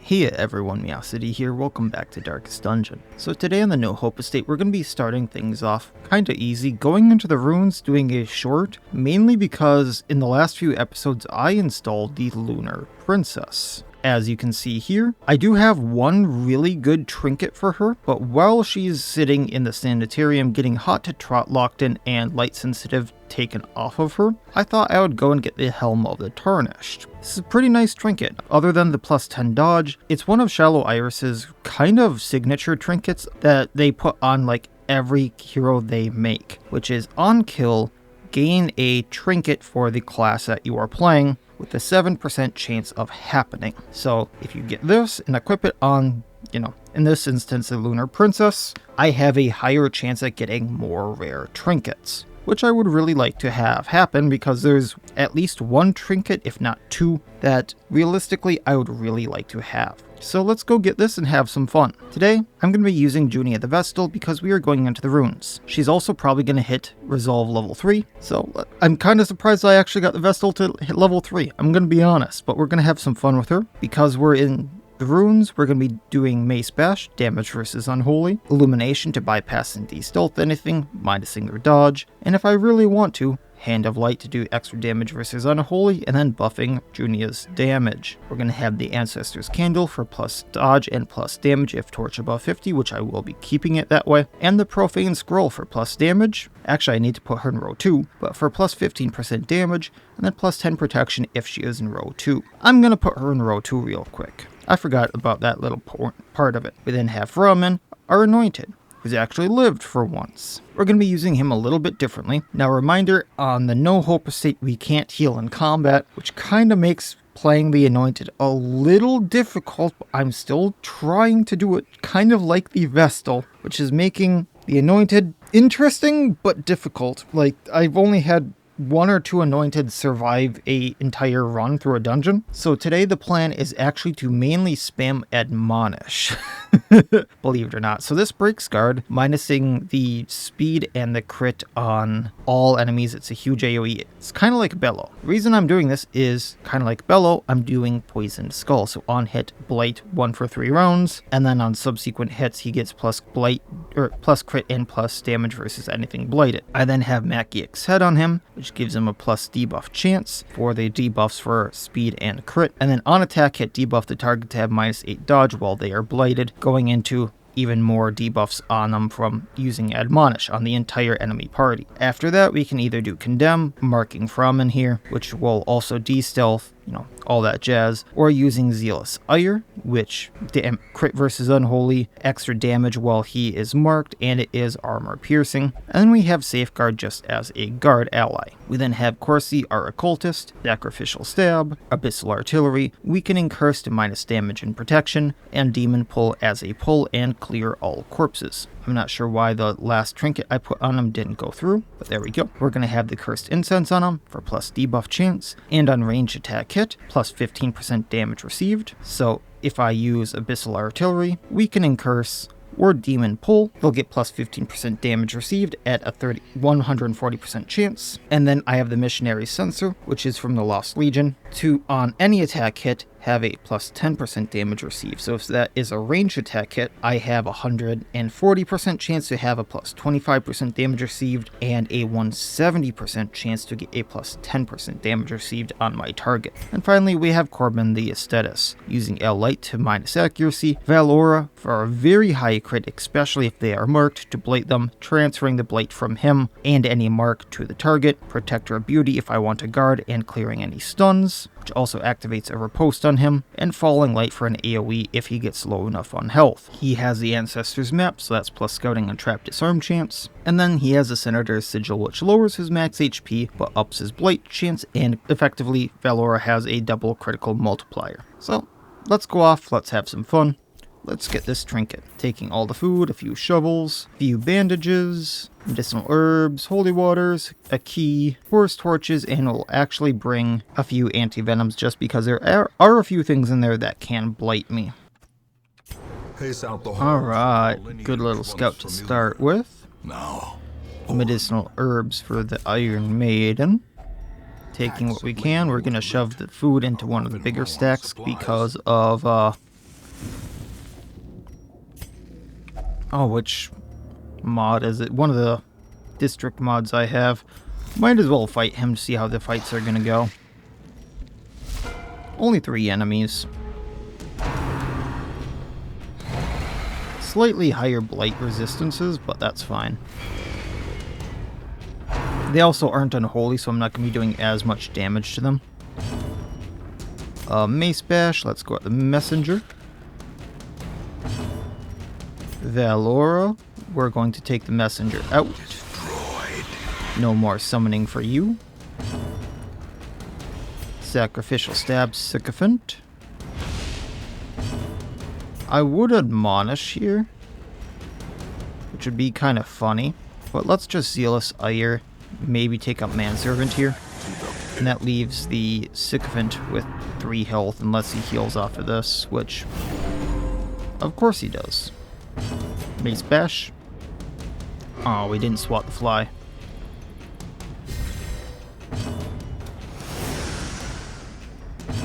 Hey everyone, Miacidae here, welcome back to Darkest Dungeon. So today on the No Hope Estate, we're going to be starting things off kinda easy, going into the runes, doing a short, mainly because in the last few episodes I installed the Lunar Princess. As you can see here, I do have one really good trinket for her, but while she's sitting in the sanitarium getting hot to trot locked in and light sensitive taken off of her, I thought I would go and get the Helm of the Tarnished. This is a pretty nice trinket. Other than the plus 10 dodge, it's one of Shallow Iris's kind of signature trinkets that they put on like every hero they make, which is on kill, gain a trinket for the class that you are playing, with a 7% chance of happening. So if you get this and equip it on, in this instance the Lunar Princess, I have a higher chance at getting more rare trinkets, which I would really like to have happen because there's at least one trinket, if not two, that realistically I would really like to have. So let's go get this and have some fun. Today, I'm going to be using Junia the Vestal because we are going into the runes. She's also probably going to hit Resolve level 3, so I'm kind of surprised I actually got the Vestal to hit level 3, I'm going to be honest, but we're going to have some fun with her. Because we're in the runes, we're going to be doing Mace Bash, damage versus Unholy, Illumination to bypass and de-stealth anything, minusing their dodge, and if I really want to, Hand of Light to do extra damage versus Unholy, and then buffing Junia's damage. We're going to have the Ancestor's Candle for plus dodge and plus damage if torch above 50, which I will be keeping it that way, and the Profane Scroll for plus damage. Actually, I need to put her in row 2, but for plus 15% damage, and then plus 10 protection if she is in row 2. I'm going to put her in row 2 real quick. I forgot about that little part of it. We then have Bowman, our Anointed, who's actually lived for once. We're going to be using him a little bit differently. Now, reminder, on the No Hope Estate, we can't heal in combat, which kind of makes playing the Anointed a little difficult, but I'm still trying to do it kind of like the Vestal, which is making the Anointed interesting, but difficult. Like, I've only had one or two Anointed survive a entire run through a dungeon. So today the plan is actually to mainly spam Admonish. Believe it or not. So this breaks guard, minusing the speed and the crit on all enemies. It's a huge AoE. It's kind of like Bellow. The reason I'm doing this is kind of like Bellow, I'm doing Poisoned Skull. So on hit, Blight 1 for 3 rounds, and then on subsequent hits he gets plus Blight, or plus crit and plus damage versus anything blighted. I then have Maciade's Head on him, which gives him a plus debuff chance for the debuffs for speed and crit, and then on attack hit debuff the target to have minus 8 dodge while they are blighted, going into even more debuffs on them from using Admonish on the entire enemy party. After that, we can either do Condemn, marking from in here, which will also de-stealth, all that jazz, or using Zealous Ire, which crit versus Unholy, extra damage while he is marked, and it is armor piercing. And then we have Safeguard just as a guard ally. We then have Corsi, our Occultist, Sacrificial Stab, Abyssal Artillery, Weakening Curse to minus damage and protection, and Demon Pull as a pull and clear all corpses. I'm not sure why the last trinket I put on him didn't go through, but there we go. We're going to have the Cursed Incense on him for plus debuff chance, and on ranged attack hit, plus 15% damage received. So if I use Abyssal Artillery, Weakening Curse, or Demon Pull, they'll get plus 15% damage received at a 140% chance. And then I have the Missionary Censor, which is from the Lost Legion, to on any attack hit, have a plus 10% damage received. So if that is a ranged attack hit, I have a 140% chance to have a plus 25% damage received and a 170% chance to get a plus 10% damage received on my target. And finally, we have Corbin the Aesthetis, using L Light to minus accuracy, Valora for a very high crit, especially if they are marked, to blight them, transferring the blight from him and any mark to the target, Protector of Beauty if I want to guard, and clearing any stuns, which also activates a riposte on him, and Falling Light for an AoE if he gets low enough on health. He has the Ancestor's Map, so that's plus Scouting and Trap Disarm chance, and then he has the Senator's Sigil, which lowers his max HP but ups his Blight chance, and effectively Valora has a double critical multiplier. So let's go off, let's have some fun. Let's get this trinket. Taking all the food, a few shovels, a few bandages, medicinal herbs, holy waters, a key, forest torches, and we'll actually bring a few anti-venoms just because there are a few things in there that can blight me. Alright, good little scout to start with. Medicinal herbs for the Iron Maiden. Taking what we can, we're going to shove the food into one of the bigger stacks because of Oh, which mod is it? One of the district mods I have. Might as well fight him to see how the fights are gonna go. Only 3 enemies. Slightly higher blight resistances, but that's fine. They also aren't unholy, so I'm not going to be doing as much damage to them. Mace Bash, let's go at the Messenger. Valora, we're going to take the Messenger out. No more summoning for you. Sacrificial Stab, Sycophant. I would Admonish here, which would be kind of funny, but let's just Zealous Ire, maybe take up Manservant here, and that leaves the Sycophant with 3 health unless he heals off of this, which, of course he does. Mace Bash. Oh, we didn't swat the fly.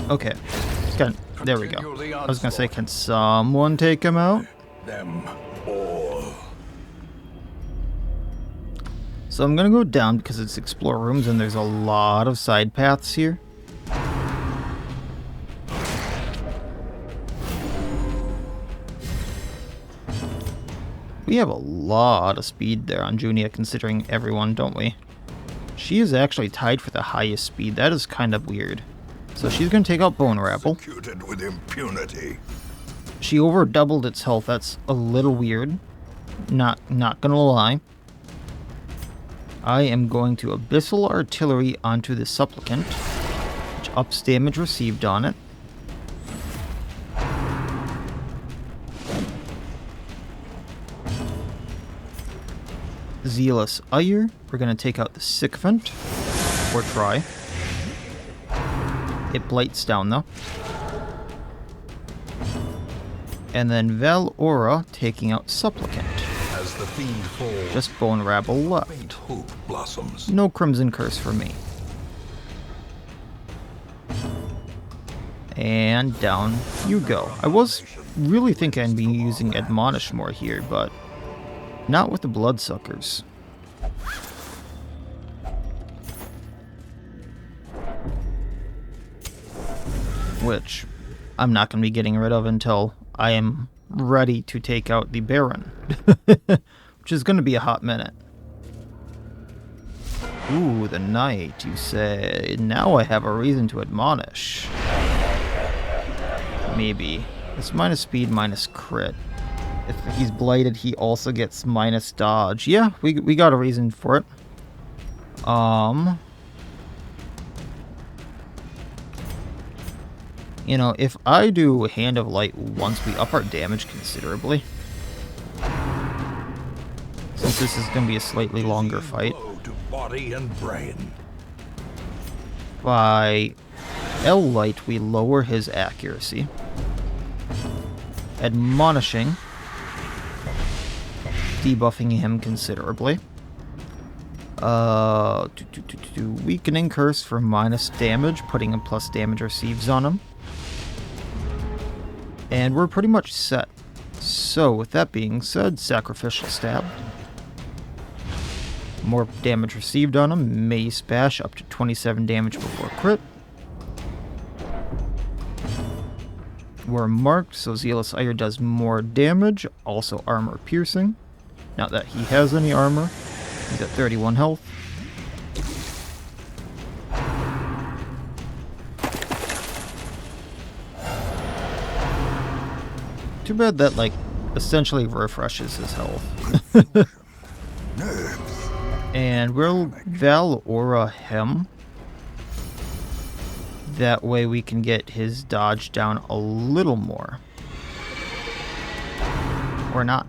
Okay. There we go. I was gonna say, can someone take him out? Them all. So I'm gonna go down because it's explore rooms and there's a lot of side paths here. We have a lot of speed there on Junia, considering everyone, don't we? She is actually tied for the highest speed. That is kind of weird. So she's going to take out Bone Rabble. Executed with impunity. She over doubled its health. That's a little weird. Not going to lie. I am going to Abyssal Artillery onto the Supplicant, which ups damage received on it. Zealous Ire. We're going to take out the Sycophant. Or try. It blights down though. And then Valora taking out Supplicant. As the fiend falls, just Bone Rabble left. faint hope blossoms. No Crimson Curse for me. And down you go. I was really thinking I'd be using Admonish more here, but not with the Bloodsuckers. Which I'm not going to be getting rid of until I am ready to take out the Baron. Which is going to be a hot minute. Ooh, the Knight, you say. Now I have a reason to Admonish. Maybe. It's minus speed, minus crit. If he's blighted, he also gets minus dodge. Yeah, we got a reason for it. You know, if I do Hand of Light once, we up our damage considerably. Since this is going to be a slightly longer fight. To body and brain. By L Light, we lower his accuracy. Admonishing. Debuffing him considerably. Weakening Curse for minus damage, putting a plus damage receives on him. And we're pretty much set. So, with that being said, Sacrificial Stab. More damage received on him. Mace Bash up to 27 damage before crit. We're marked, so Zealous Ire does more damage. Also armor piercing. Not that he has any armor. He's at 31 health. Too bad that, like, essentially refreshes his health. And we'll Valora him. That way we can get his dodge down a little more. Or not.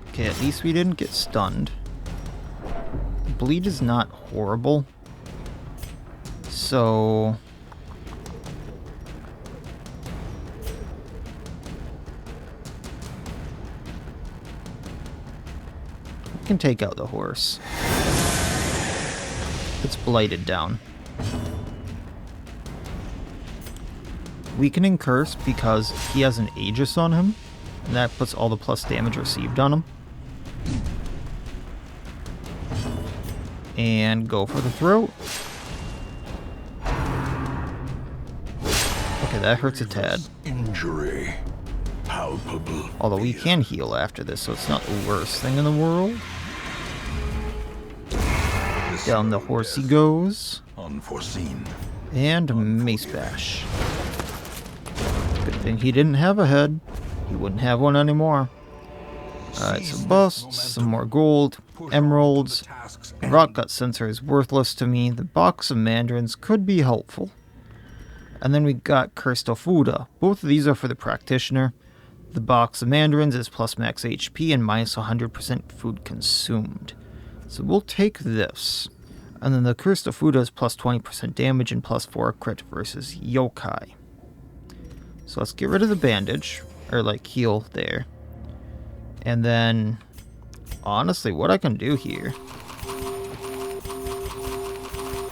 Okay, at least we didn't get stunned. Bleed is not horrible. So we can take out the horse. It's blighted down. Weakening Curse because he has an Aegis on him, and that puts all the plus damage received on him. And go for the throat. Okay, that hurts a tad. Injury. Palpable. Although we can heal after this, so it's not the worst thing in the world. Down the horse he goes. Unforeseen. And Mace Bash. Good thing he didn't have a head. He wouldn't have one anymore. Alright, some busts, some more gold, emeralds. The rock gut sensor is worthless to me. The box of mandarins could be helpful. And then we got Cursed Ofuda. Both of these are for the practitioner. The box of mandarins is plus max HP and minus 100% food consumed. So we'll take this. And then the Cursed Ofuda is plus 20% damage and plus 4 crit versus yokai. So let's get rid of the bandage, or like heal there. And then, honestly, what I can do here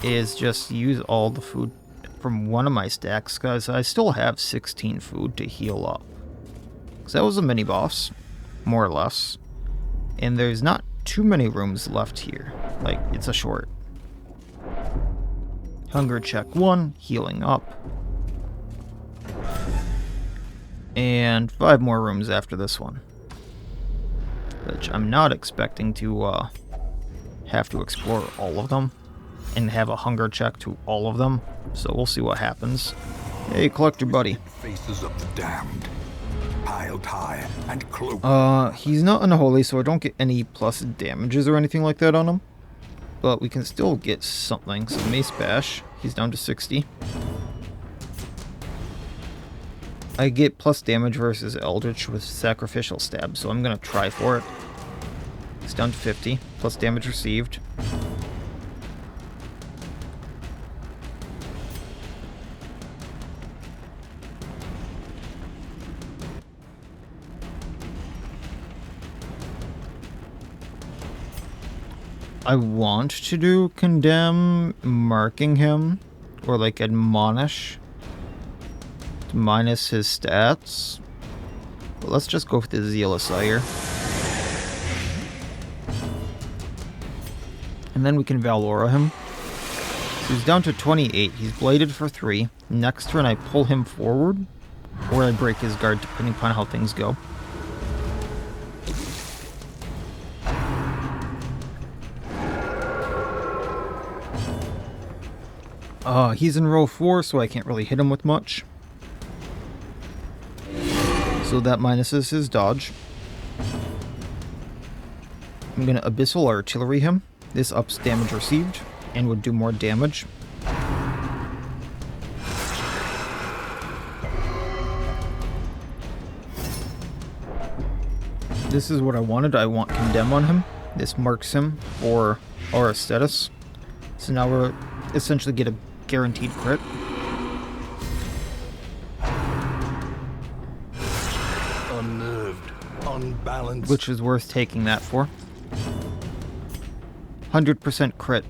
is just use all the food from one of my stacks, because I still have 16 food to heal up. Because that was a mini boss, more or less. And there's not too many rooms left here. Like, it's a short. Hunger check 1, healing up. And 5 more rooms after this one. Which I'm not expecting to have to explore all of them. And have a hunger check to all of them. So we'll see what happens. Hey, Collector Buddy. Faces of the damned. Piled high and cloaked. He's not unholy, so I don't get any plus damages or anything like that on him. But we can still get something. So Mace Bash. He's down to 60. I get plus damage versus Eldritch with Sacrificial Stab, so I'm going to try for it. It's down to 50. Plus damage received. I want to do Condemn, marking him, or like Admonish, to minus his stats. But let's just go for the Zealous Ire. And then we can Valora him. So he's down to 28, he's bladed for 3. Next turn I pull him forward, or I break his guard depending upon how things go. He's in row 4, so I can't really hit him with much. So that minuses his dodge. I'm going to Abyssal Artillery him. This ups damage received, and would do more damage. This is what I wanted. I want Condemn on him. This marks him for our status. So now we're essentially get a guaranteed crit. Unnerved, unbalanced. Which is worth taking that for. 100% crit.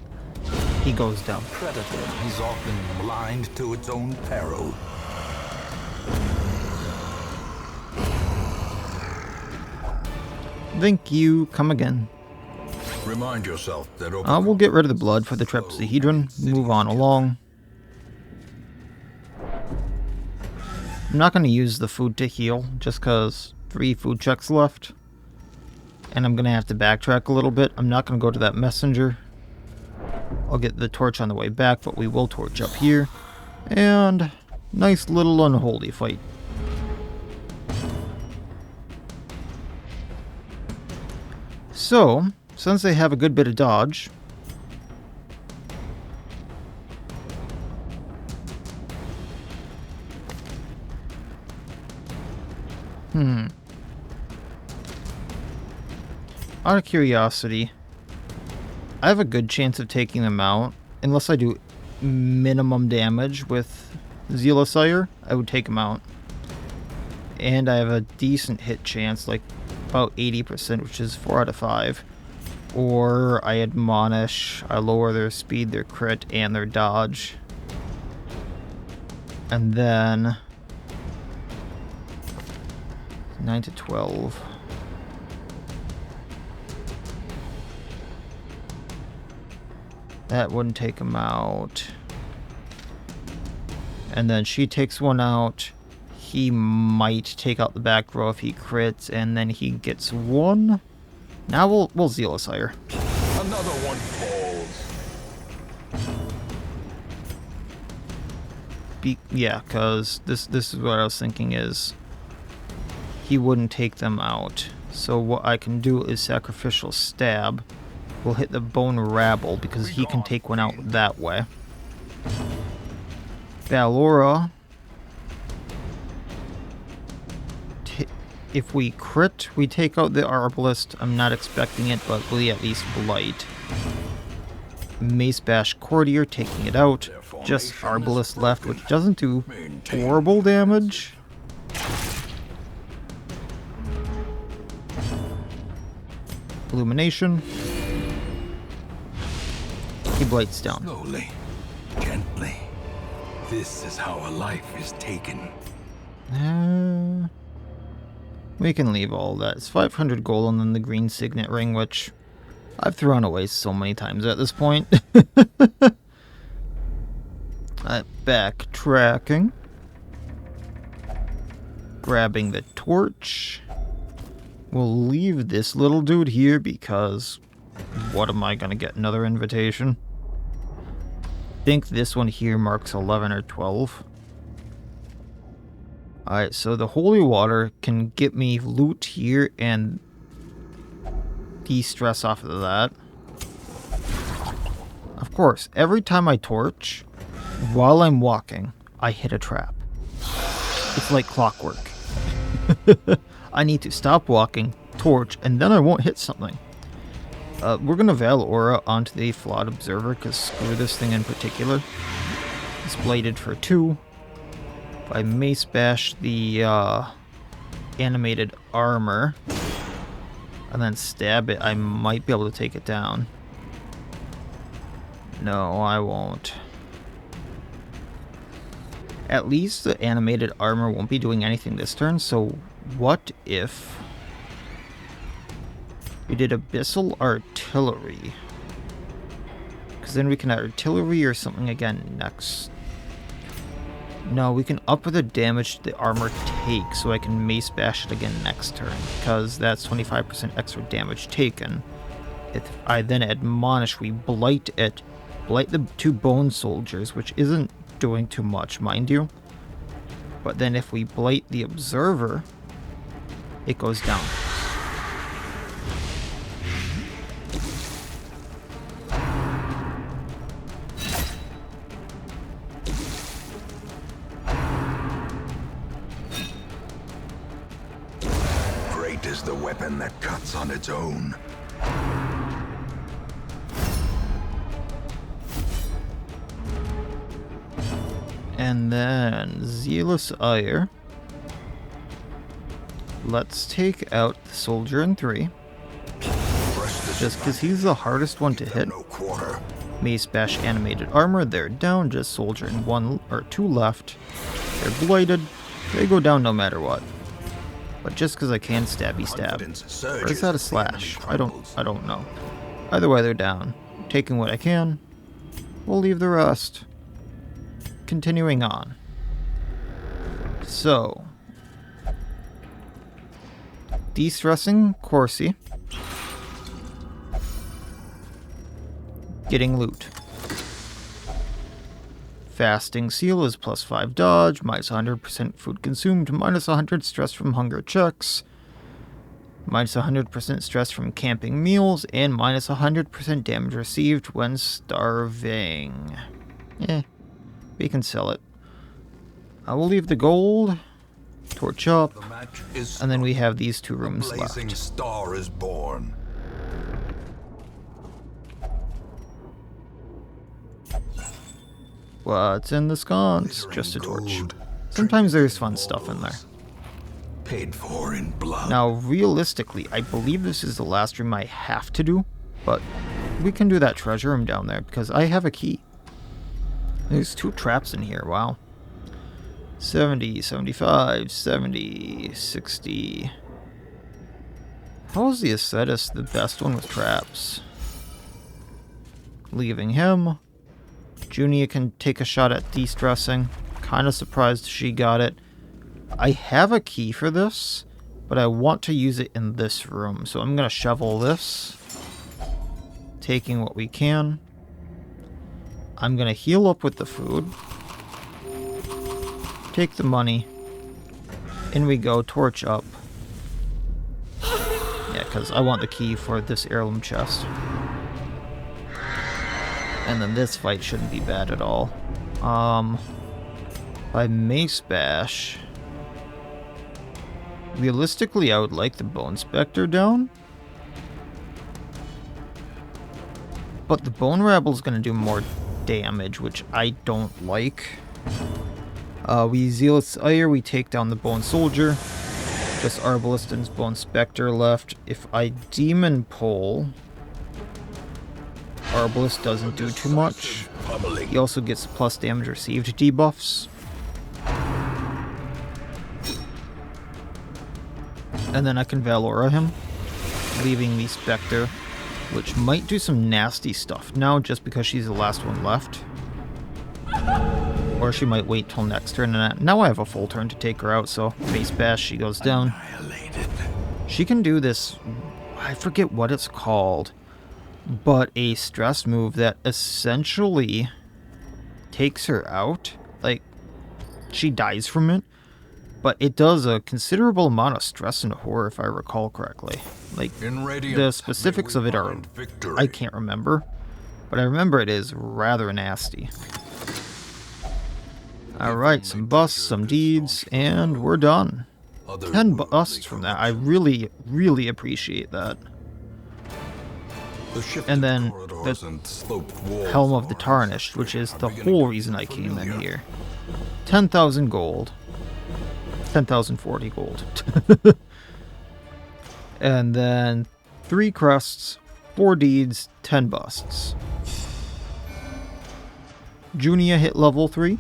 He goes down. Predator is often blind to its own peril. Thank you. Come again. Remind yourself that We'll get rid of the blood for the Trepsahedron. Move on along. I'm not going to use the food to heal, just because 3 food checks left. And I'm going to have to backtrack a little bit. I'm not going to go to that messenger. I'll get the torch on the way back, but we will torch up here. And nice little unholy fight. So, since they have a good bit of dodge, out of curiosity, I have a good chance of taking them out, unless I do minimum damage with Zealous Ire. I would take them out. And I have a decent hit chance, like about 80%, which is 4 out of 5. Or I admonish, I lower their speed, their crit, and their dodge. And then 9 to 12. That wouldn't take him out. And then she takes one out. He might take out the back row if he crits, and then he gets one. Now we'll Zealous Ire. Another one falls. Yeah, because this is what I was thinking is he wouldn't take them out. So what I can do is Sacrificial Stab. We'll hit the Bone Rabble because he can take one out that way. Valora. If we crit, we take out the Arbalist. I'm not expecting it, but we at least blight. Mace Bash Courtier, taking it out. Just Arbalist left, which doesn't do horrible damage. Illumination. He blights down. Slowly, gently. This is how a life is taken. We can leave all that. It's 500 gold and then the green signet ring, which I've thrown away so many times at this point. Backtracking. Grabbing the torch. We'll leave this little dude here because what am I going to get? Another invitation? I think this one here marks 11 or 12. Alright, so the holy water can get me loot here and de-stress off of that. Of course, every time I torch, while I'm walking, I hit a trap. It's like clockwork. I need to stop walking, torch, and then I won't hit something. We're going to Veil Aura onto the Flawed Observer, because screw this thing in particular. It's bladed for 2. If I Mace Bash the animated armor, and then stab it, I might be able to take it down. No, I won't. At least the animated armor won't be doing anything this turn, so what if we did Abyssal Artillery? Because then we can artillery or something again next. No, we can up the damage the armor takes, so I can Mace Bash it again next turn, because that's 25% extra damage taken. If I then admonish, we blight it. Blight the 2 bone soldiers, which isn't doing too much, mind you. But then if we blight the observer, it goes down. Great is the weapon that cuts on its own. And then Zealous Ire. Let's take out the soldier in 3. Just because he's the hardest one to hit. Mace Bash animated armor, they're down. Just soldier in 1 or 2 left. They're blighted. They go down no matter what. But just because I can stabby stab. Or is that a slash? I don't know. Either way, they're down. Taking what I can. We'll leave the rest. Continuing on. So, de-stressing Corsi. Getting loot. Fasting Seal is plus 5 dodge, minus 100% food consumed, minus 100 stress from hunger checks, minus 100% stress from camping meals, and minus 100% damage received when starving. We can sell it. I will leave the gold, torch up, and then we have these 2 rooms left. Star is born. What's in the sconce? Just a torch. Sometimes there's fun stuff in there. Paid for in blood. Now, realistically, I believe this is the last room I have to do, But we can do that treasure room down there because I have a key. There's 2 traps in here, wow. 70, 75, 70, 60. How is the Aesthete the best one with traps? Leaving him. Junia can take a shot at de-stressing. Kind of surprised she got it. I have a key for this, but I want to use it in this room. So I'm going to shovel this. Taking what we can. I'm going to heal up with the food. Take the money. In we go, torch up. Yeah, because I want the key for this heirloom chest. And then this fight shouldn't be bad at all. By Mace Bash. Realistically, I would like the Bone Specter down. But the Bone Rabble's going to do more damage, which I don't like. We Zealot's Ire, we take down the Bone Soldier. Just Arbalest and Bone Specter left. If I Demon Pull, Arbalest doesn't do too much. He also gets plus damage received debuffs. And then I can Valora him, leaving the Specter, which might do some nasty stuff now just because she's the last one left. Or she might wait till next turn, and now I have a full turn to take her out, so Mace Bash, she goes down. She can do this, I forget what it's called, but a stress move that essentially takes her out. Like, she dies from it, but it does a considerable amount of stress and horror, if I recall correctly. Like, the specifics of it are, I can't remember, but I remember it is rather nasty. Alright, some busts, some deeds, and we're done. 10 busts from that. I really, really appreciate that. And then the Helm of the Tarnished, which is the whole reason I came in here. 10,000 gold. 10,040 gold. And then 3 crests, 4 deeds, 10 busts. Junia hit level 3.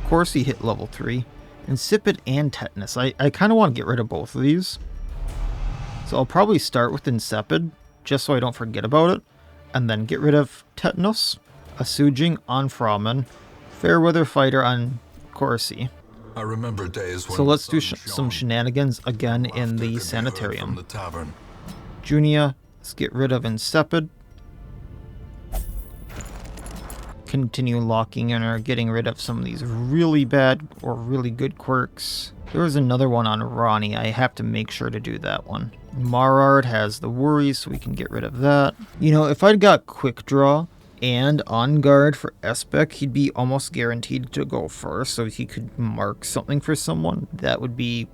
Corsi hit level 3. Insipid and Tetanus. I kind of want to get rid of both of these. So I'll probably start with Insipid, just so I don't forget about it. And then get rid of Tetanus, Assuaging on Frauman, Fairweather Fighter on Corsi. I remember days when so let's do some shenanigans again in the Sanitarium. Junia, let's get rid of Insipid. Continue locking in or getting rid of some of these really bad or really good quirks. There was another one on Ronnie. I have to make sure to do that one. Marard has the worry, so we can get rid of that. You know, if I'd got Quick Draw and On Guard for Espec, he'd be almost guaranteed to go first, so he could mark something for someone. That would be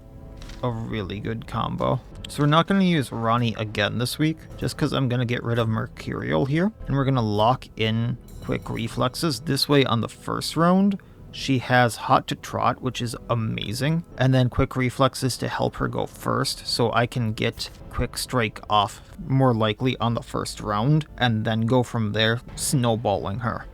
a really good combo. So we're not going to use Ronnie again this week, just because I'm going to get rid of Mercurial here. And we're going to lock in Quick Reflexes. This way on the first round, she has Hot to Trot, which is amazing. And then Quick Reflexes to help her go first, so I can get Quick Strike off more likely on the first round, and then go from there, snowballing her.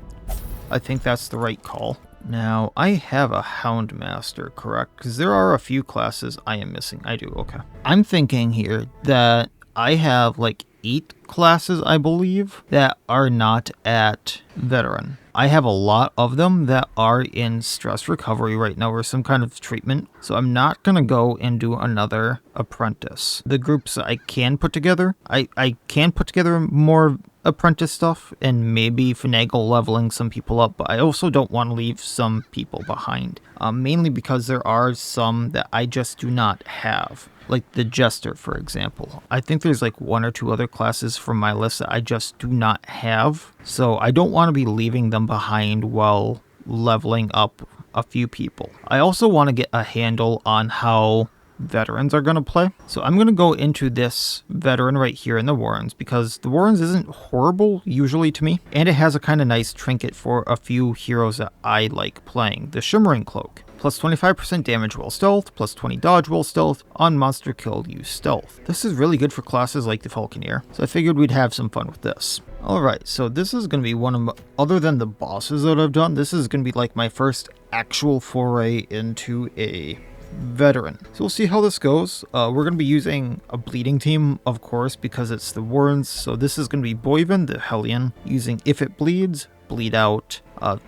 I think that's the right call. Now, I have a Houndmaster, correct? Because there are a few classes I am missing. I do, okay. I'm thinking here that I have like 8 classes, I believe, that are not at Veteran. I have a lot of them that are in stress recovery right now or some kind of treatment, so I'm not going to go and do another apprentice. The groups I can put together, I can put together more apprentice stuff and maybe finagle leveling some people up, but I also don't want to leave some people behind, mainly because there are some that I just do not have. Like the Jester, for example. I think there's like 1 or 2 other classes from my list that I just do not have. So I don't want to be leaving them behind while leveling up a few people. I also want to get a handle on how veterans are going to play. So I'm going to go into this veteran right here in the Warrens, because the Warrens isn't horrible usually to me. And it has a kind of nice trinket for a few heroes that I like playing. The Shimmering Cloak. Plus 25% damage while stealth, plus 20 dodge while stealth, on monster killed use stealth. This is really good for classes like the Falconeer, so I figured we'd have some fun with this. Alright, so this is going to be one of my, other than the bosses that I've done, this is going to be like my first actual foray into a veteran. So we'll see how this goes. We're going to be using a bleeding team, of course, because it's the Warrens. So this is going to be Boyven, the Hellion, using If It Bleeds, Bleed Out,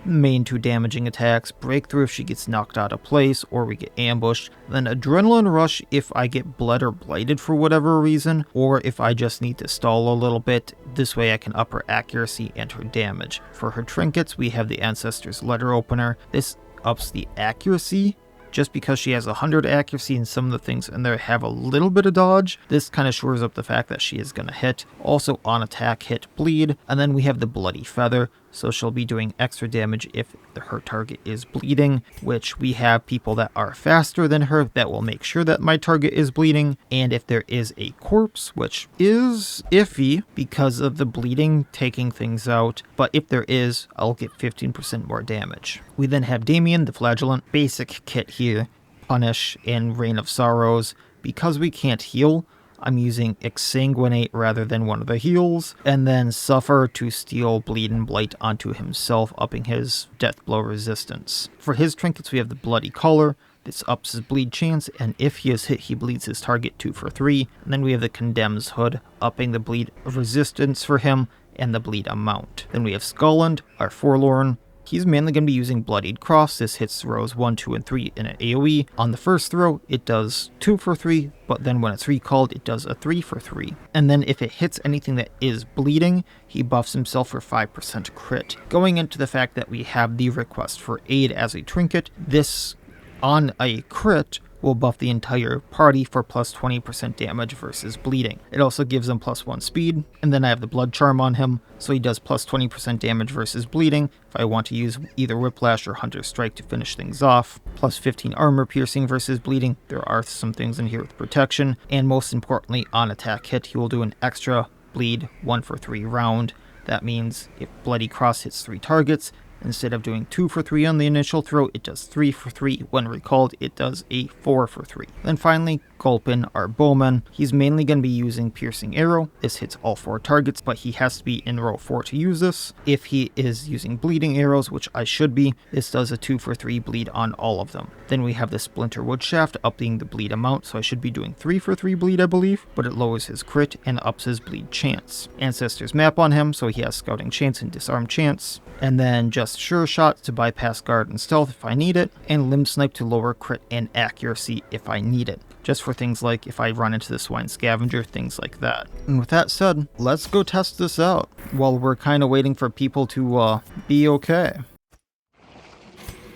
main 2 damaging attacks, Breakthrough if she gets knocked out of place or we get ambushed, then Adrenaline Rush if I get bled or blighted for whatever reason, or if I just need to stall a little bit. This way I can up her accuracy and her damage. For her trinkets, we have the Ancestor's Letter Opener. This ups the accuracy. Just because she has 100 accuracy and some of the things in there have a little bit of dodge, this kind of shores up the fact that she is going to hit. Also on attack, hit, bleed. And then we have the Bloody Feather, so she'll be doing extra damage if her target is bleeding, which we have people that are faster than her that will make sure that my target is bleeding. And if there is a corpse, which is iffy because of the bleeding taking things out, but if there is, I'll get 15% more damage. We then have Damien, the Flagellant, basic kit here, Punish, and Reign of Sorrows. Because we can't heal, I'm using Exsanguinate rather than one of the heals, and then Suffer to steal Bleed and Blight onto himself, upping his death blow resistance. For his trinkets, we have the Bloody Collar. This ups his bleed chance, and if he is hit, he bleeds his target 2 for 3. And then we have the Condemns Hood, upping the bleed resistance for him and the bleed amount. Then we have Skulland, our Forlorn. He's mainly going to be using Bloodied Cross. This hits throws 1, 2, and 3 in an AoE. On the first throw, it does 2 for 3, but then when it's recalled, it does a 3 for 3. And then if it hits anything that is bleeding, he buffs himself for 5% crit. Going into the fact that we have the request for aid as a trinket, this on a crit will buff the entire party for plus 20% damage versus bleeding. It also gives him plus 1 speed, and then I have the Blood Charm on him, so he does plus 20% damage versus bleeding if I want to use either Whiplash or Hunter's Strike to finish things off. Plus 15 armor piercing versus bleeding. There are some things in here with protection, and most importantly, on attack hit, he will do an extra bleed 1 for 3 round. That means if Bloody Cross hits 3 targets, instead of doing 2 for 3 on the initial throw, it does 3 for 3. When recalled, it does a 4 for 3. Then finally, Gulpin, our Bowman. He's mainly going to be using Piercing Arrow. This hits all 4 targets, but he has to be in row 4 to use this. If he is using Bleeding Arrows, which I should be, this does a 2 for 3 bleed on all of them. Then we have the Splinter Wood Shaft, upping the bleed amount, so I should be doing 3 for 3 bleed, I believe, but it lowers his crit and ups his bleed chance. Ancestor's Map on him, so he has Scouting Chance and Disarm Chance. And then just Sure Shot to bypass guard and stealth if I need it, and Limb Snipe to lower crit and accuracy if I need it. Just for things like if I run into the Swine Scavenger, things like that. And with that said, let's go test this out while we're kind of waiting for people to be okay.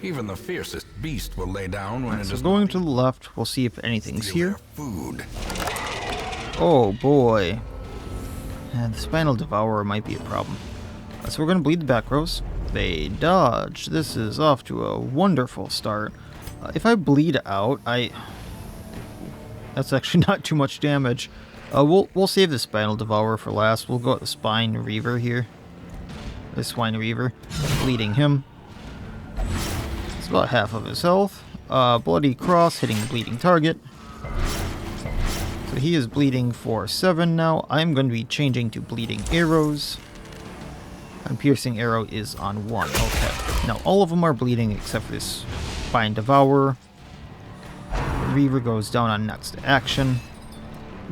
Even the fiercest beast will lay down when it So is going to the left, we'll see if anything's steal here. their food. Oh boy. And the Spinal Devourer might be a problem. So we're going to bleed the back rows. They dodge. This is off to a wonderful start. If I bleed out, that's actually not too much damage. We'll save the Spinal Devourer for last. We'll go with the Spine Reaver here. The Swine Reaver. Bleeding him. It's about half of his health. Bloody Cross hitting the bleeding target. So he is bleeding for 7 now. I'm going to be changing to Bleeding Arrows. And Piercing Arrow is on 1. Okay. Now all of them are bleeding except for this Spine Devourer. Reaver goes down on next action.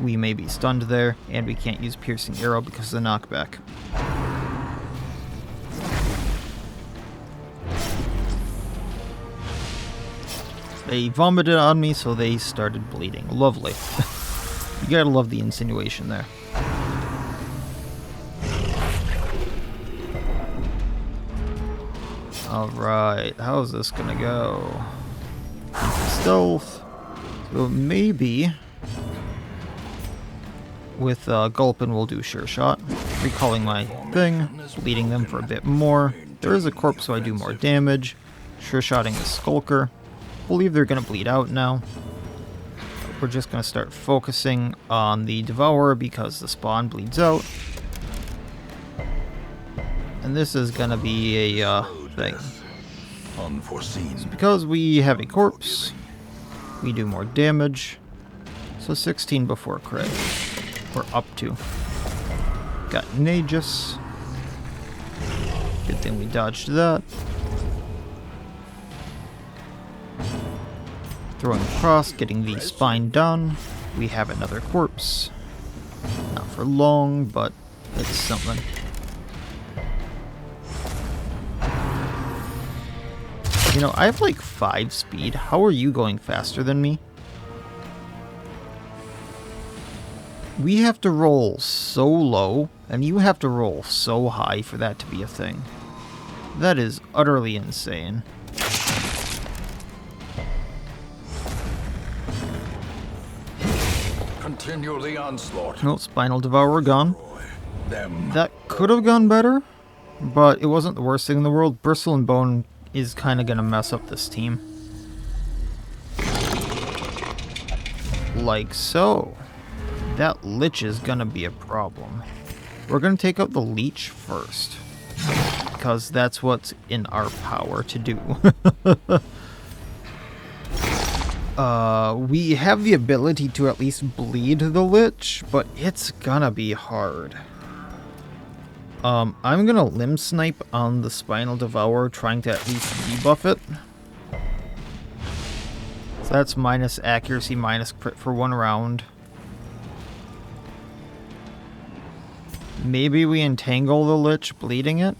We may be stunned there, and we can't use Piercing Arrow because of the knockback. They vomited on me, so they started bleeding. Lovely. You gotta love the insinuation there. Alright, how's this gonna go? Stealth. So maybe with Gulpin we'll do Sure Shot. Recalling my thing, bleeding them for a bit more. There is a corpse, so I do more damage. Sure Shotting the Skulker. Believe they're gonna bleed out now. We're just gonna start focusing on the Devourer because the spawn bleeds out. And this is gonna be a thing. Unforeseen. Because we have a corpse, we do more damage. So 16 before crit. Or up to. Got Nagus. Good thing we dodged that. Throwing across, getting the spine done. We have another corpse. Not for long, but it's something. You know, I have like 5 speed. How are you going faster than me? We have to roll so low, and you have to roll so high for that to be a thing. That is utterly insane. Continue the onslaught. No, Spinal Devourer gone. Them. That could have gone better, but it wasn't the worst thing in the world. Bristle Bone is kind of going to mess up this team. Like so. That Lich is going to be a problem. We're going to take out the Leech first, because that's what's in our power to do. We have the ability to at least bleed the Lich, but it's gonna be hard. I'm gonna limb snipe on the Spinal Devourer, trying to at least debuff it. So that's minus accuracy, minus crit for 1 round. Maybe we entangle the Lich, bleeding it.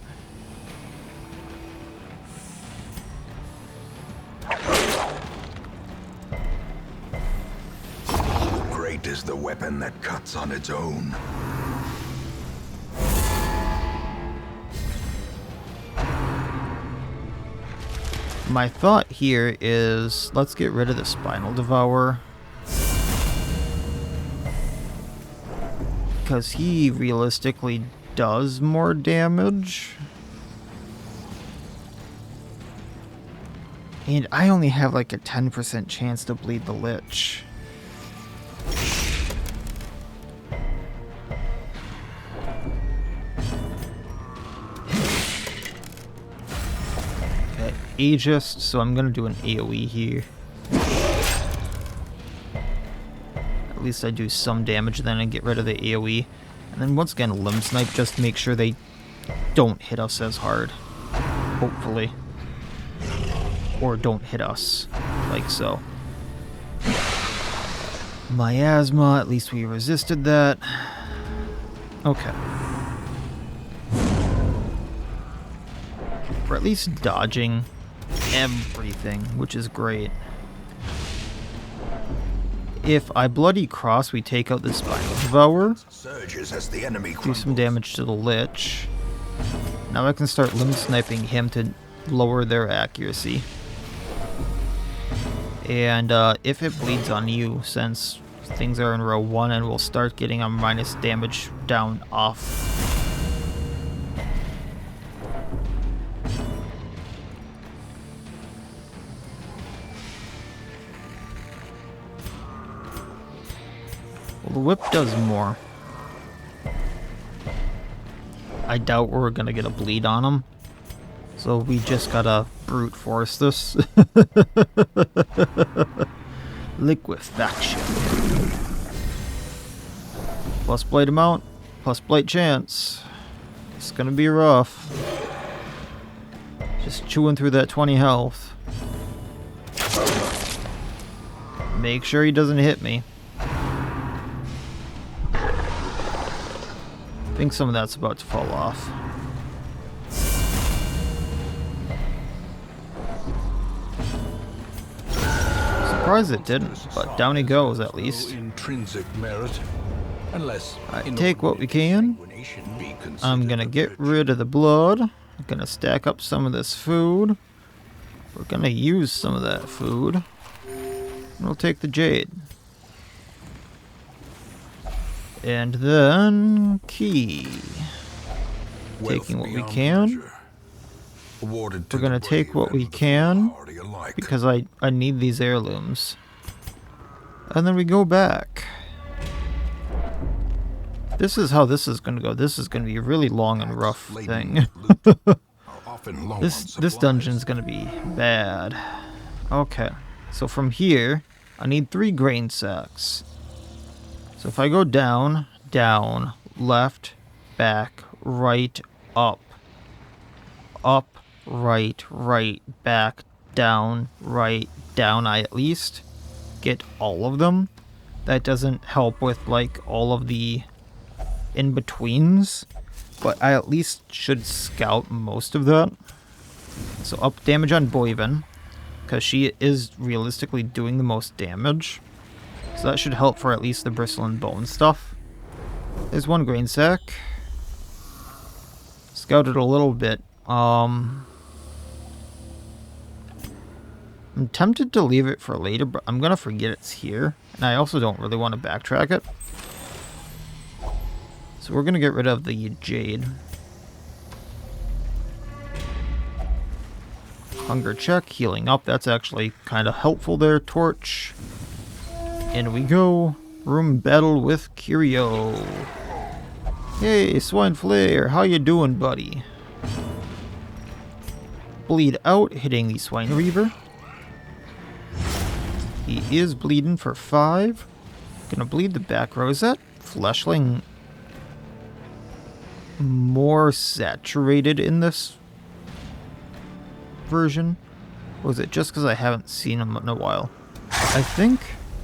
Great is the weapon that cuts on its own. My thought here is, let's get rid of the Spinal Devourer. Because he realistically does more damage. And I only have like a 10% chance to bleed the Lich. Okay, Aegis, so I'm gonna do an AoE here. At least I do some damage, then I get rid of the AoE. And then once again, limb snipe, just to make sure they don't hit us as hard. Hopefully. Or don't hit us, like so. Miasma, at least we resisted that. Okay. We're at least dodging everything, which is great. If I Bloody Cross, we take out the Spinal Devourer. Surges as the enemy Do some damage to the Lich. Now I can start limb sniping him to lower their accuracy. And if it bleeds on you, since things are in row 1, and we'll start getting a minus damage down off. Well, the whip does more. I doubt we're gonna get a bleed on him. So we just gotta brute force this. Liquefaction. Plus blade amount, plus blade chance. It's gonna be rough. Just chewing through that 20 health. Make sure he doesn't hit me. I think some of that's about to fall off. Surprised it didn't, but down he goes at least. Intrinsic merit, unless I take what we can. I'm gonna get rid of the blood. I'm gonna stack up some of this food. We're gonna use some of that food. We'll take the jade. And then key. Taking what we can. We're gonna take what we can because I need these heirlooms. And then we go back. This is how this is gonna go. This is gonna be a really long and rough thing. often low on This supplies. dungeon's gonna be bad. Okay, so from here, I need 3 grain sacks. So if I go down, down, left, back, right, up, right, back, down, right, down, I at least get all of them. That doesn't help with like all of the in-betweens, but I at least should scout most of that. So up damage on Boyven, because she is realistically doing the most damage. So that should help for at least the Bristle and Bone stuff. There's 1 grain sack. Scouted a little bit. I'm tempted to leave it for later, but I'm gonna forget it's here. And I also don't really want to backtrack it. So we're gonna get rid of the Jade. Hunger check, healing up. That's actually kind of helpful there. Torch. In we go. Room battle with Curio. Hey, Swine Flayer, how you doing, buddy? Bleed out, hitting the Swine Reaver. He is bleeding for 5. Gonna bleed the back row. Is that Fleshling more saturated in this version? Or is it just because I haven't seen him in a while? I think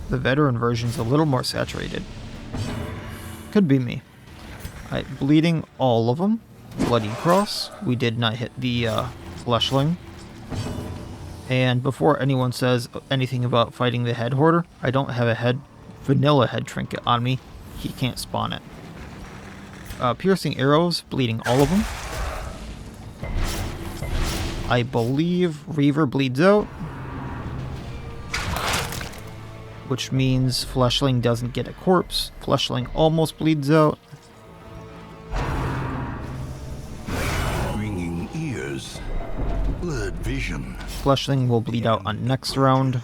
the veteran version's a little more saturated. Could be me. Alright, bleeding all of them. Bloody Cross. We did not hit the Fleshling. And before anyone says anything about fighting the head hoarder, I don't have a vanilla head trinket on me. He can't spawn it. Piercing arrows, bleeding all of them. I believe Reaver bleeds out, which means Fleshling doesn't get a corpse. Fleshling almost bleeds out. Ringing ears, blurred vision. Fleshling will bleed out on next round.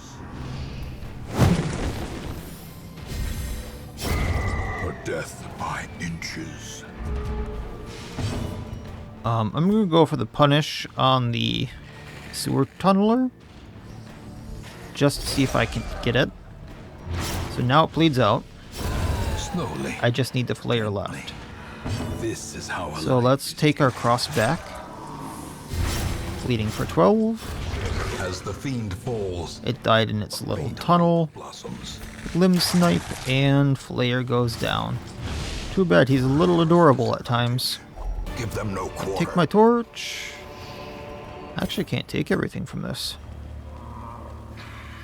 Or death by inches. I'm gonna go for the punish on the sewer tunneler, just to see if I can get it. So now it bleeds out. Slowly. I just need the Flayer left. This is how So let's take our cross back. Bleeding for 12. as the fiend falls. It died in its little tunnel. Blossoms. Limb snipe and Flayer goes down. Too bad, he's a little adorable at times. Give them no quarter. Take my torch. Actually can't take everything from this.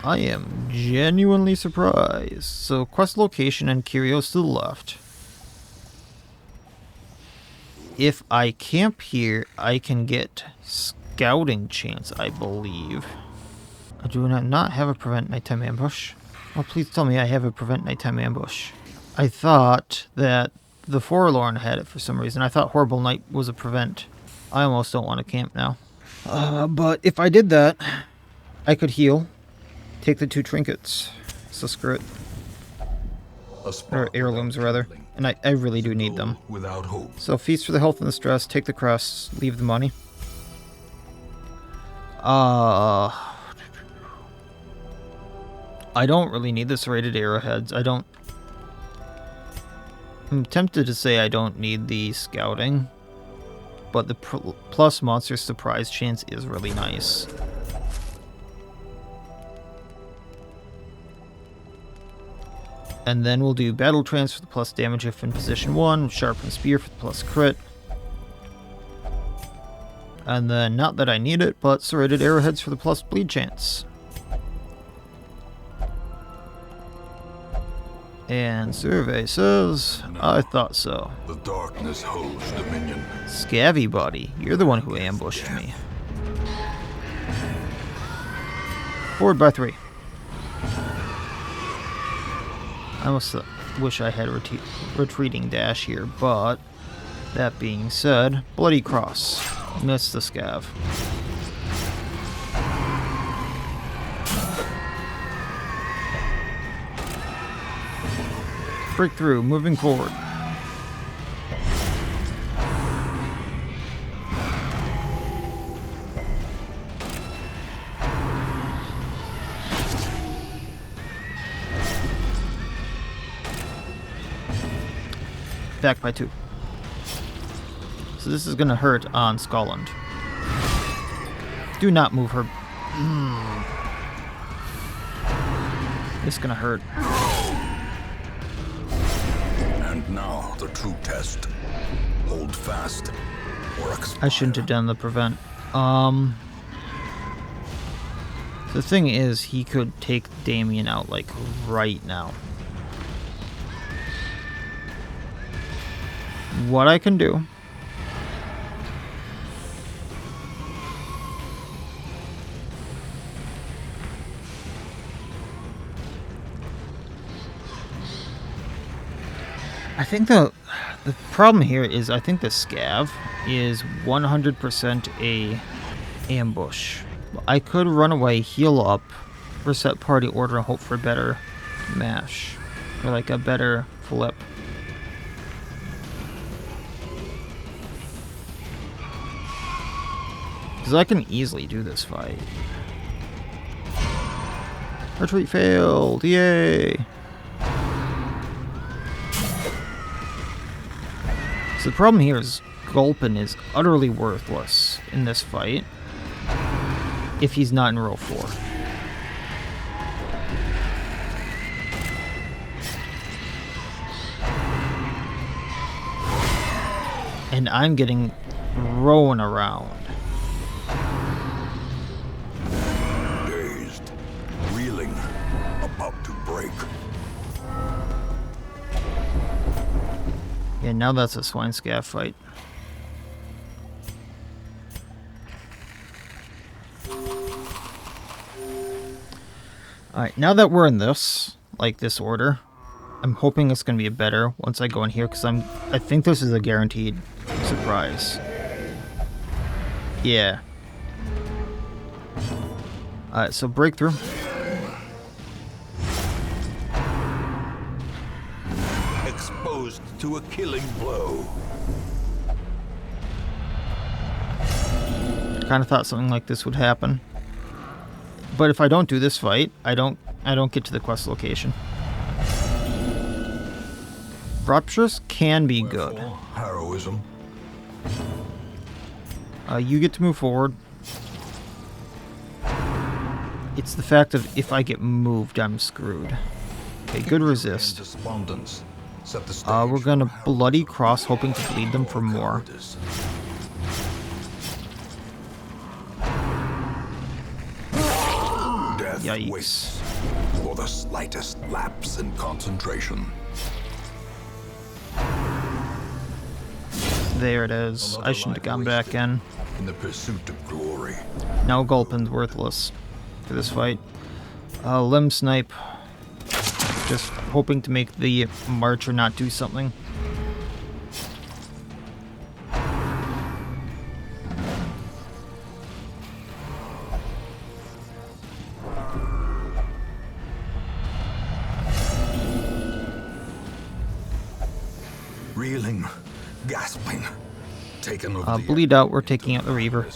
I am genuinely surprised. So quest location and Curios to the left. If I camp here, I can get scouting chance, I believe. Do I not have a prevent nighttime ambush? Oh, please tell me I have a prevent nighttime ambush. I thought that the Forlorn had it for some reason. I thought Horrible Night was a prevent. I almost don't want to camp now. But if I did that, I could heal. Take the 2 trinkets. So screw it. Or heirlooms, rather. And I really do need them. Without hope. So feast for the health and the stress. Take the crests. Leave the money. I don't really need the serrated arrowheads. I'm tempted to say I don't need the scouting, but the plus monster surprise chance is really nice. And then we'll do battle trance for the plus damage if in position 1, sharpened spear for the plus crit. And then, not that I need it, but serrated arrowheads for the plus bleed chance. And survey says, I thought so. The darkness holds dominion. Scavy buddy, you're the one who ambushed me. Forward by 3. I almost wish I had a retreating dash here, but that being said, Bloody Cross. Missed the scav. Breakthrough, moving forward. Back by 2. So this is gonna hurt on Scotland. Do not move her. It's gonna hurt. And now the true test. Hold fast or expire. I shouldn't have done the prevent. The thing is, he could take Damien out, like, right now. What I can do... I think the problem here is I think the Scav is 100% a ambush. I could run away, heal up, reset party order, and hope for a better mash. Or like a better flip. Because I can easily do this fight. Retreat failed, yay! So the problem here is Gulpin is utterly worthless in this fight if he's not in row 4. And I'm getting thrown around. Dazed, reeling, about to break. Yeah, now that's a Swine Scav fight. Alright, now that we're in this, like this order, I'm hoping it's going to be better once I go in here, because I think this is a guaranteed surprise. Yeah. Alright, so breakthrough. Exposed to a killing blow. Kind of thought something like this would happen. But if I don't do this fight, I don't get to the quest location. Ruptures can be good. Heroism. You get to move forward. It's the fact of if I get moved, I'm screwed. Okay, good resist. We're gonna bloody cross, hoping to bleed them for more. Yikes. For the slightest lapse in concentration. There it is. I shouldn't have gone back in. In the pursuit of glory. Now Gulpin's worthless for this fight. Limb snipe. Just hoping to make the Marcher not do something. Reeling, gasping, taken over the bleed out, we're taking out the Reaver.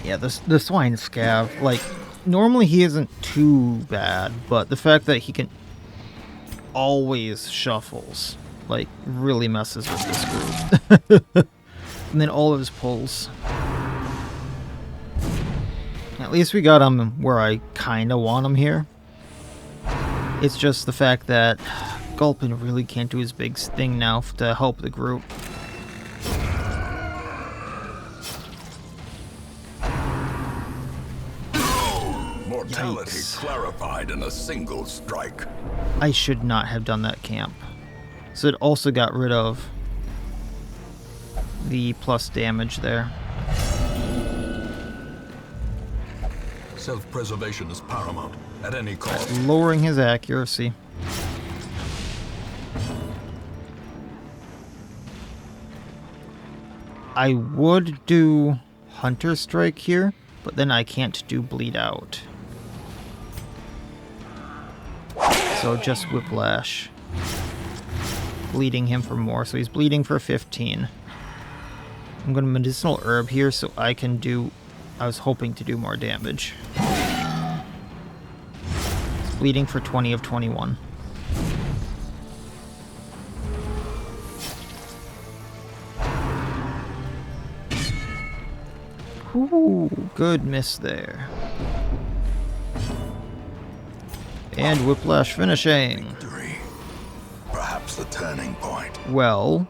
Yeah, the Swine Scav, like, normally he isn't too bad, but the fact that he can always shuffles, like, really messes with this group. And then all of his pulls. At least we got him where I kinda want him here. It's just the fact that Gulpin really can't do his big thing now to help the group. Mortality Yikes. clarified in a single strike. I should not have done that camp. So it also got rid of the plus damage there. Self-preservation is paramount at any cost. Lowering his accuracy. I would do Hunter Strike here, But then I can't do bleed out. So just Whiplash. Bleeding him for more, so he's bleeding for 15. I'm going to Medicinal Herb here so I can do... I was hoping to do more damage. He's bleeding for 20 of 21. Ooh, good miss there. And Whiplash finishing. Victory. Perhaps the turning point. Well,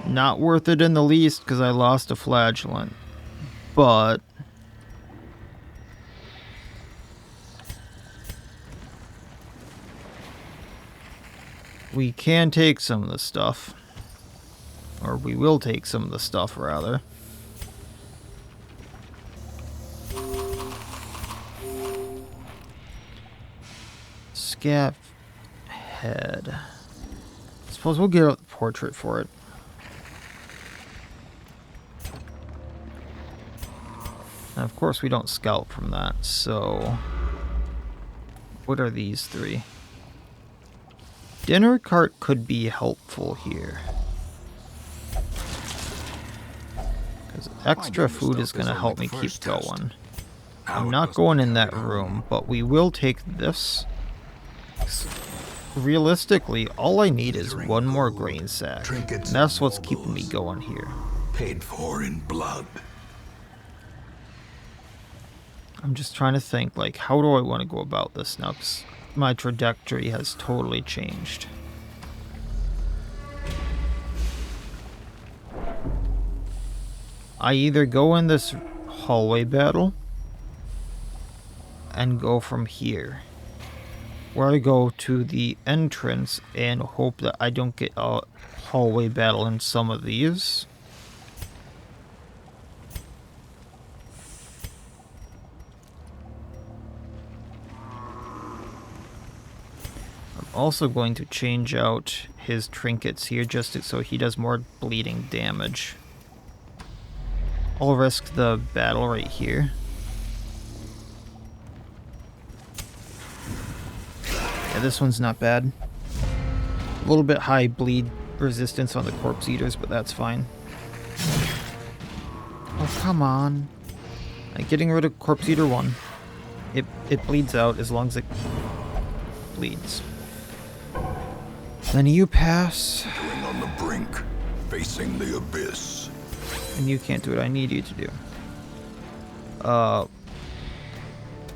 not worth it in the least because I lost a Flagellant. But we can take some of the stuff. Or we will take some of the stuff, rather. Scav head. Suppose we'll get a portrait for it. Now, of course, we don't scalp from that, so... What are these three? Dinner cart could be helpful here. Because extra food is going to help me keep going. I'm not going in that room, but we will take this. Realistically, all I need is one more grain sack. And that's what's keeping me going here. Paid for in blood. I'm just trying to think, like, how do I want to go about this now? 'Cause my trajectory has totally changed. I either go in this hallway battle and go from here, where I go to the entrance and hope that I don't get a hallway battle in some of these. I'm also going to change out his trinkets here just so he does more bleeding damage. I'll risk the battle right here. Yeah, this one's not bad. A little bit high bleed resistance on the Corpse Eaters, but that's fine. Oh, come on. Getting rid of Corpse Eater 1. It bleeds out as long as it bleeds. Then you pass. On the brink, facing the abyss. And you can't do what I need you to do.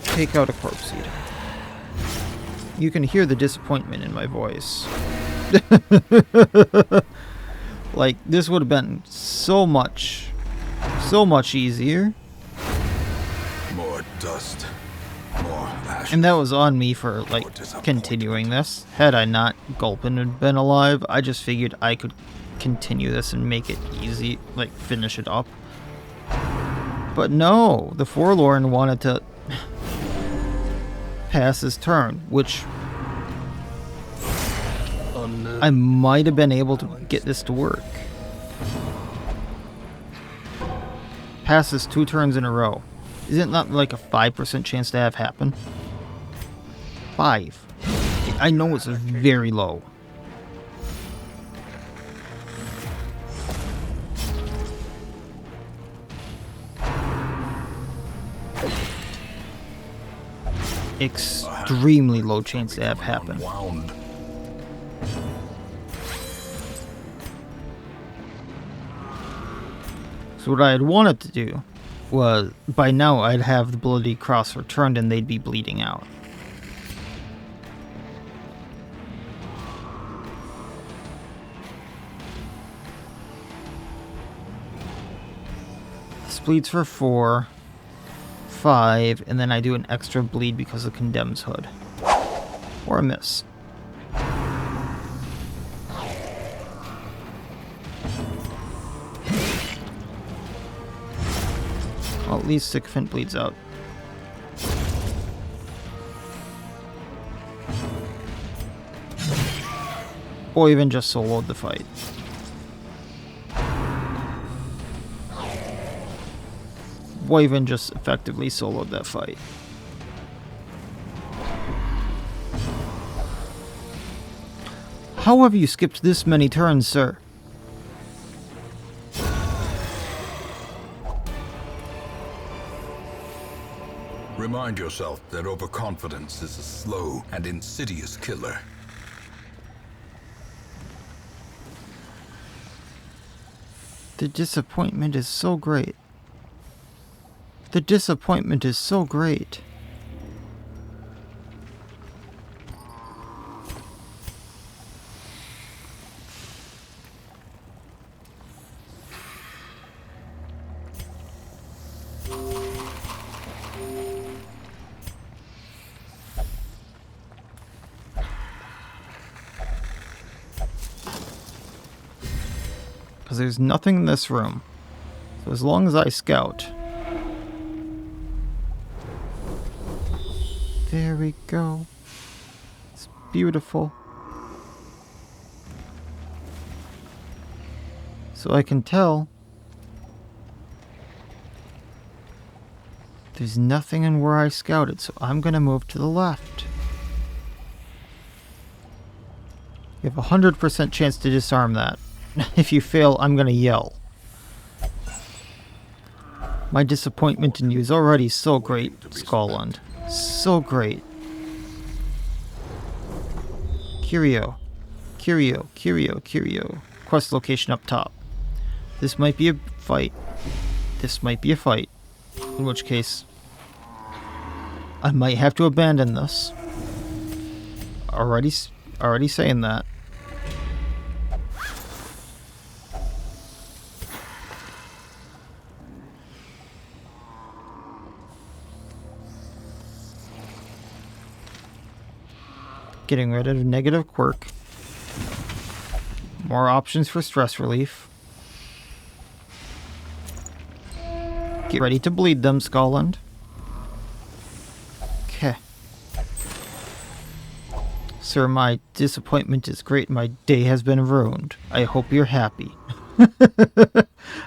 Take out a Corpse Eater. You can hear the disappointment in my voice. Like, this would have been so much easier. More dust. More ash. And that was on me for, like, continuing this. Had I not Gulpin had been alive, I just figured I could continue this and make it easy, like, finish it up. But no, the Forlorn wanted to pass his turn, which I might have been able to get this to work. Passes 2 turns in a row. Isn't that like a 5% chance to have happen? 5. I know it's very low. Extremely low chance to have happen. So what I had wanted to do was, by now I'd have the Bloody Cross returned and they'd be bleeding out. This bleeds for 4, 5, and then I do an extra bleed because of Condemns Hood. Or a miss. Well, at least Sycophant bleeds out. Or even just soloed the fight. Wyvern just effectively soloed that fight. How have you skipped this many turns, sir? Remind yourself that overconfidence is a slow and insidious killer. The disappointment is so great. The disappointment is so great. Because there's nothing in this room. So as long as I scout. There we go. It's beautiful. So I can tell there's nothing in where I scouted, so I'm gonna move to the left. You have a 100% chance to disarm that. If you fail, I'm gonna yell. My disappointment in you is already so great, Scotland. So great. Curio. Quest location up top. This might be a fight. In which case, I might have to abandon this. Already saying that. Getting rid of negative quirk. More options for stress relief. Get ready to bleed them, Scotland. Okay. Sir, my disappointment is great. My day has been ruined. I hope you're happy.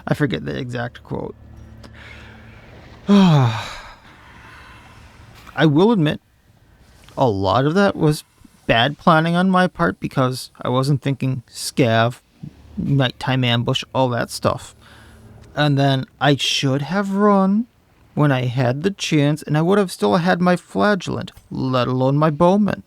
I forget the exact quote. I will admit, a lot of that was bad planning on my part because I wasn't thinking scav, nighttime ambush, all that stuff. And then I should have run when I had the chance, and I would have still had my flagellant, let alone my Bowman.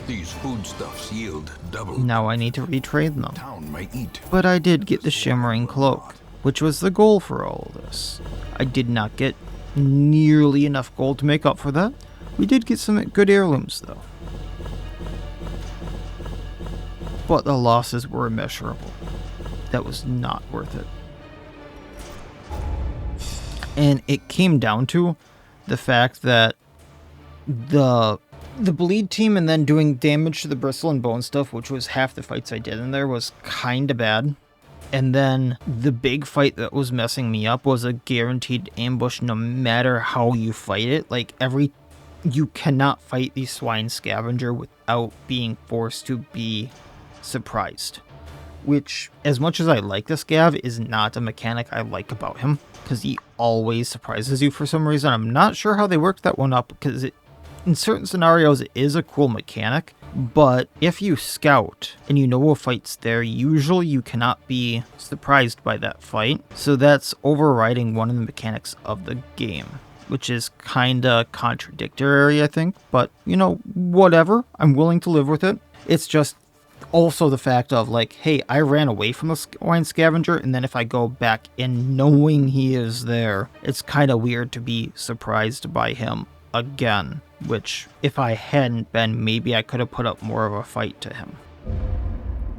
These foodstuffs yield double. Now I need to retrade them. Town may eat. But I did get the Shimmering Cloak, which was the goal for all of this. I did not get nearly enough gold to make up for that. We did get some good heirlooms, though. But the losses were immeasurable. That was not worth it. And it came down to the fact that the bleed team and then doing damage to the Bristle and Bone stuff, which was half the fights I did in there, was kind of bad. And then the big fight that was messing me up was a guaranteed ambush no matter how you fight it. Like, you cannot fight the Swine Scavenger without being forced to be surprised. Which, as much as I like this Scav, is not a mechanic I like about him. Because he always surprises you for some reason. I'm not sure how they worked that one up, because in certain scenarios it is a cool mechanic. But if you scout and you know a fight's there, usually you cannot be surprised by that fight. So that's overriding one of the mechanics of the game, which is kinda contradictory, I think. But, you know, whatever. I'm willing to live with it. It's just also the fact of, like, hey, I ran away from the Swine Scavenger, and then if I go back in knowing he is there, it's kind of weird to be surprised by him again. Which, if I hadn't been, maybe I could have put up more of a fight to him,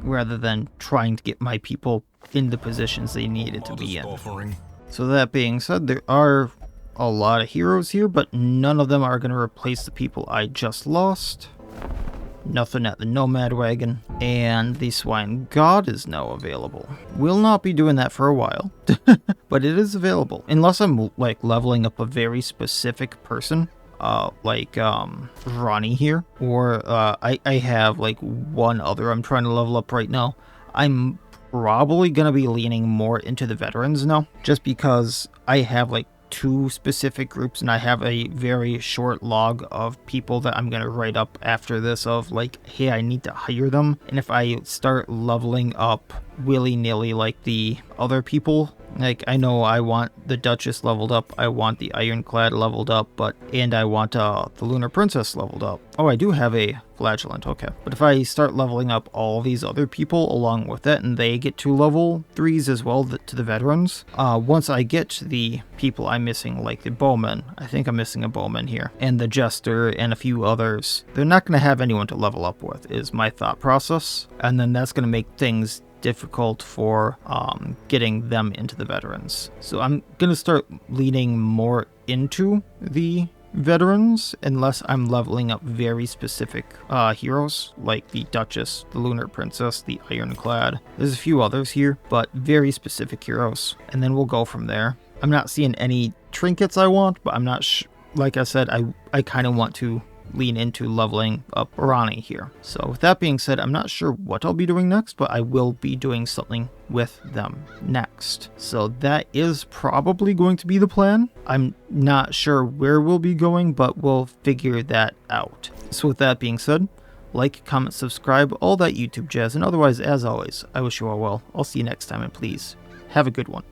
rather than trying to get my people in the positions they needed to be in. So that being said, there are a lot of heroes here, but none of them are going to replace the people I just lost. Nothing at the Nomad Wagon, and the Swine God is now available. Will not be doing that for a while, but it is available. Unless I'm, like, leveling up a very specific person, like Ronnie here, or I have, like, one other I'm trying to level up right now. I'm probably going to be leaning more into the veterans now, just because I have, like, two specific groups, and I have a very short log of people that I'm going to write up after this of like, hey, I need to hire them. And if I start leveling up willy-nilly like the other people, like I know I want the Duchess leveled up, I want the Ironclad leveled up, and I want the Lunar Princess leveled up. Oh, I do have a Flagellant, okay. But if I start leveling up all these other people along with it, and they get to level 3s as well to the veterans, once I get to the people I'm missing, like the Bowman, I think I'm missing a Bowman here, and the Jester and a few others, they're not going to have anyone to level up with, is my thought process. And then that's going to make things difficult for getting them into the veterans. So I'm going to start leaning more into the veterans unless I'm leveling up very specific heroes like the Duchess, the Lunar Princess, the Ironclad. There's a few others here, but very specific heroes. And then we'll go from there. I'm not seeing any trinkets I want, but I'm not like I said, I kind of want to lean into leveling up Rani here. So with that being said, I'm not sure what I'll be doing next, but I will be doing something with them next. So that is probably going to be the plan. I'm not sure where we'll be going, but we'll figure that out. So with that being said, like, comment, subscribe, all that YouTube jazz, and otherwise, as always, I wish you all well. I'll see you next time, and please, have a good one.